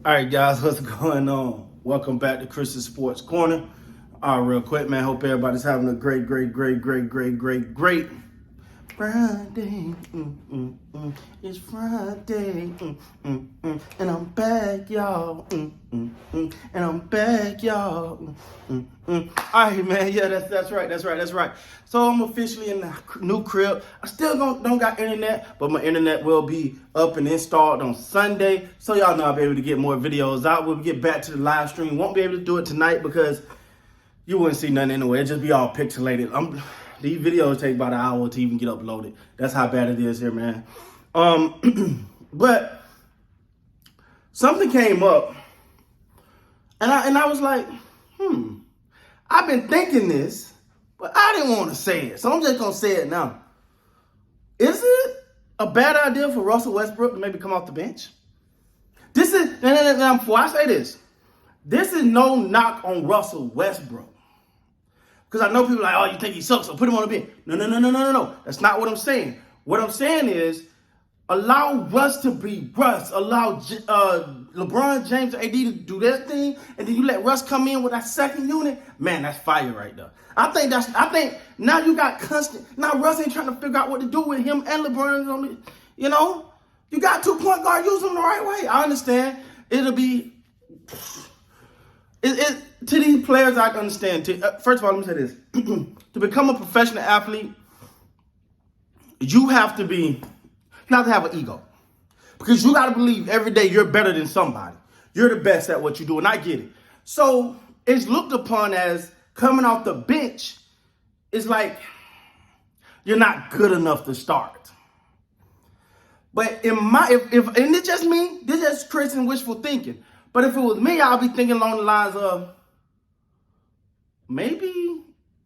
All right, guys, what's going on? Welcome back to Chris's Sports Corner. Real quick, man. Hope everybody's having a great Friday. It's Friday. And I'm back, y'all. And I'm back, y'all. All right, man. Yeah, that's right. So I'm officially in the new crib. I still don't got internet, but my internet will be up and installed on Sunday. So y'all know I'll be able to get more videos out. We'll get back to the live stream. Won't be able to do it tonight because you wouldn't see nothing anyway. It'd just be all pixelated. These videos take about an hour to even get uploaded. That's how bad it is here, man. But something came up, and I was like, I've been thinking this, but I didn't want to say it, so I'm just gonna say it now. Is it a bad idea for Russell Westbrook to maybe come off the bench? Before I say this is no knock on Russell Westbrook. Because I know people are like, oh, you think he sucks, so put him on the bench. No. That's not what I'm saying. What I'm saying is allow Russ to be Russ. Allow LeBron James and AD to do their thing, and then you let Russ come in with that second unit. Man, that's fire right there. I think now you got constant. Now Russ ain't trying to figure out what to do with him and LeBron. You got 2 point guard. Use them the right way. I understand. It'll be. To these players, I understand. First of all, let me say this. To become a professional athlete, you have to have an ego. Because you got to believe every day you're better than somebody. You're the best at what you do, and I get it. So it's looked upon as coming off the bench is like you're not good enough to start. But and it's just me, this is Chris and wishful thinking. But if it was me, I'll be thinking along the lines of maybe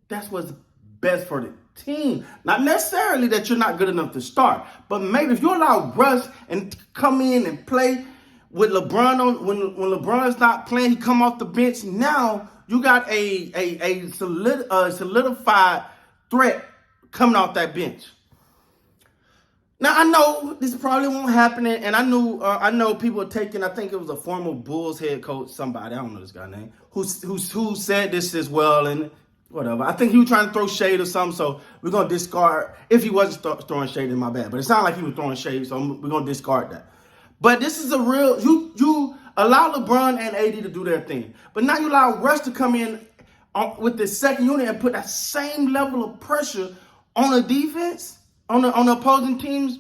that's what's best for the team. Not necessarily that you're not good enough to start, but maybe if you allow Russ and come in and play with LeBron on when LeBron's not playing, he come off the bench. Now you got a solidified threat coming off that bench. Now, I know this probably won't happen, and I know people are taking, I think it was a former Bulls head coach, somebody, I don't know this guy's name, who said this as well, and whatever. I think he was trying to throw shade or something, so we're going to discard, if he wasn't throwing shade, in my bad, but it sounded like he was throwing shade, so we're going to discard that. But this is a real, you allow LeBron and AD to do their thing, but now you allow Russ to come in with the second unit and put that same level of pressure on a defense, on the opposing team's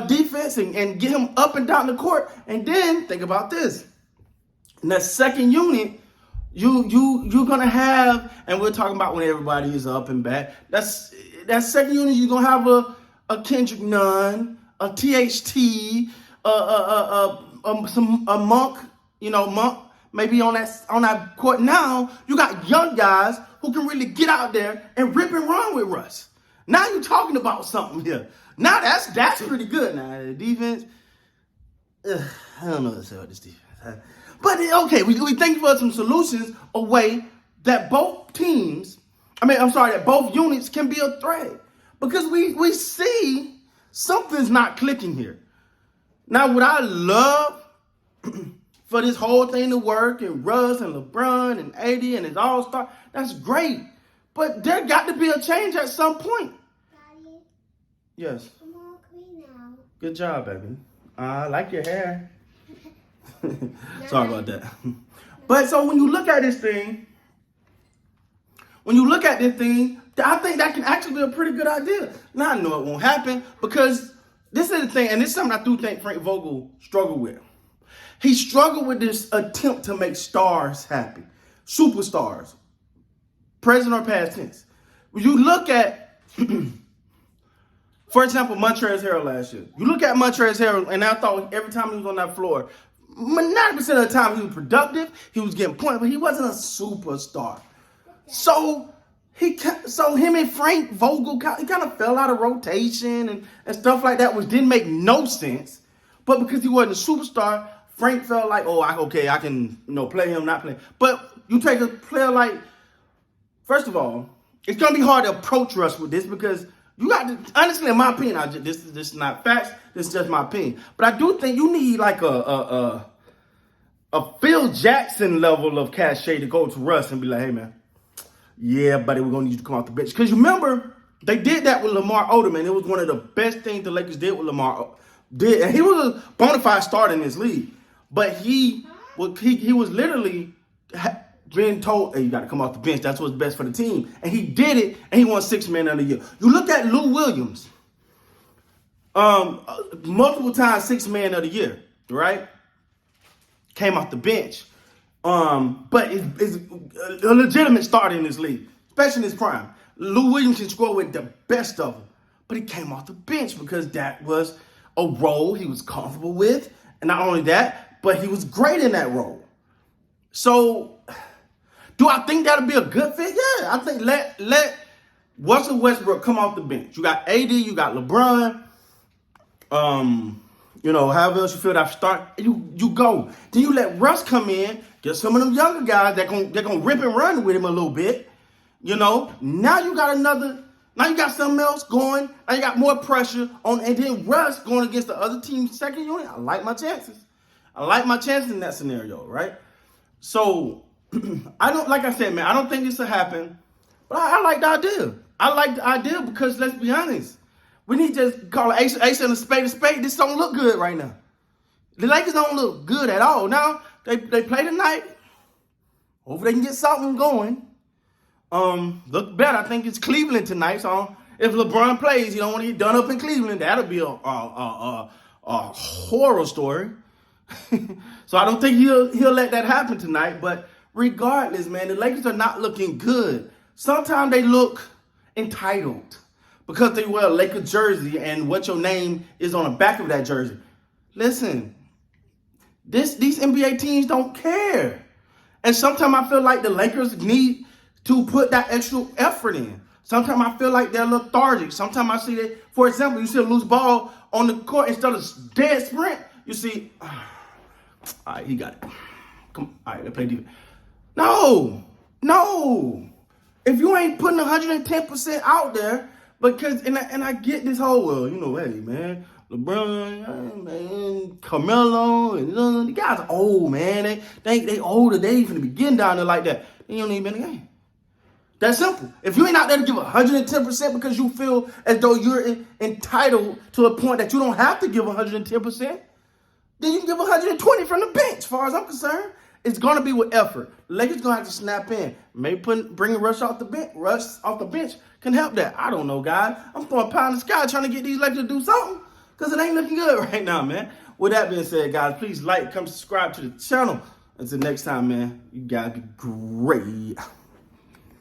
defense and get him up and down the court. And then think about this. In that second unit, you're gonna have, and we're talking about when everybody is up and back. That second unit, you're gonna have a Kendrick Nunn, a THT, a Monk, Monk maybe on that court. Now you got young guys who can really get out there and rip and run with Russ. Now you're talking about something here. Now that's pretty good. Now the defense, I don't know what to say about this defense. But okay, we think for some solutions, a way that both that both units can be a threat. Because we see something's not clicking here. Now, would I love for this whole thing to work and Russ and LeBron and AD and his all-star? That's great. But there got to be a change at some point. Daddy? Yes. I'm all clean now. Good job, baby. I like your hair. Sorry about that. But so when you look at this thing, I think that can actually be a pretty good idea. Now, I know it won't happen because this is the thing, and this is something I do think Frank Vogel struggled with. He struggled with this attempt to make stars happy, superstars. Present or past tense. When you look at, for example, Montrezl Harrell last year. You look at Montrezl Harrell, and I thought every time he was on that floor, 90% of the time he was productive, he was getting points, but he wasn't a superstar. So him and Frank Vogel, he kind of fell out of rotation and stuff like that, which didn't make no sense. But because he wasn't a superstar, Frank felt like, I can play him, not play him. But you take a player like, first of all, it's going to be hard to approach Russ with this because you got to, honestly, in my opinion, this is not facts, this is just my opinion. But I do think you need like a a Phil Jackson level of cachet to go to Russ and be like, hey, man, yeah, buddy, we're going to need you to come off the bench. Because you remember, they did that with Lamar Odom, and it was one of the best things the Lakers did with Lamar. And he was a bona fide starter in this league. But he was literally being told, hey, you got to come off the bench. That's what's best for the team. And he did it, and he won 6th Man of the Year. You look at Lou Williams, multiple times 6th Man of the Year, right? Came off the bench. But it's a legitimate starter in this league, especially in his prime. Lou Williams can score with the best of them, but he came off the bench because that was a role he was comfortable with. And not only that, but he was great in that role. So, do I think that'll be a good fit? Yeah, I think let Russell Westbrook come off the bench. You got AD, you got LeBron. However else you feel that start, you go. Then you let Russ come in, get some of them younger guys that gonna rip and run with him a little bit. Now you got something else going. Now you got more pressure on, and then Russ going against the other team's second unit. I like my chances. In that scenario, right? So I don't think this will happen, but I like the idea. I like the idea because let's be honest. We need to just call it ace and a spade. This don't look good right now. The Lakers don't look good at all. Now, they play tonight. Hopefully they can get something going. Look better. I think it's Cleveland tonight. So if LeBron plays, he don't want to get done up in Cleveland. That'll be a horror story. So I don't think he'll let that happen tonight. But regardless, man, the Lakers are not looking good. Sometimes they look entitled because they wear a Lakers jersey and what your name is on the back of that jersey. Listen, these NBA teams don't care. And sometimes I feel like the Lakers need to put that extra effort in. Sometimes I feel like they're lethargic. Sometimes I see that, for example, you see a loose ball on the court instead of dead sprint, you see, all right, he got it. Come on, all right, let's play defense. No. If you ain't putting 110% out there, because, and I get this whole, hey, man, LeBron, man, Carmelo, and the guys are old, man. They older. They ain't finna be getting down there like that. Then you don't even been in the game. That's simple. If you ain't out there to give 110% because you feel as though you're entitled to a point that you don't have to give 110%, then you can give 120 from the bench, as far as I'm concerned. It's going to be with effort. The Lakers going to have to snap in. Maybe bringing Russ off the bench. Russ off the bench can help that. I don't know, guys. I'm throwing a pound in the sky trying to get these Lakers to do something because it ain't looking good right now, man. With that being said, guys, please like, come subscribe to the channel. Until next time, man, you guys be great.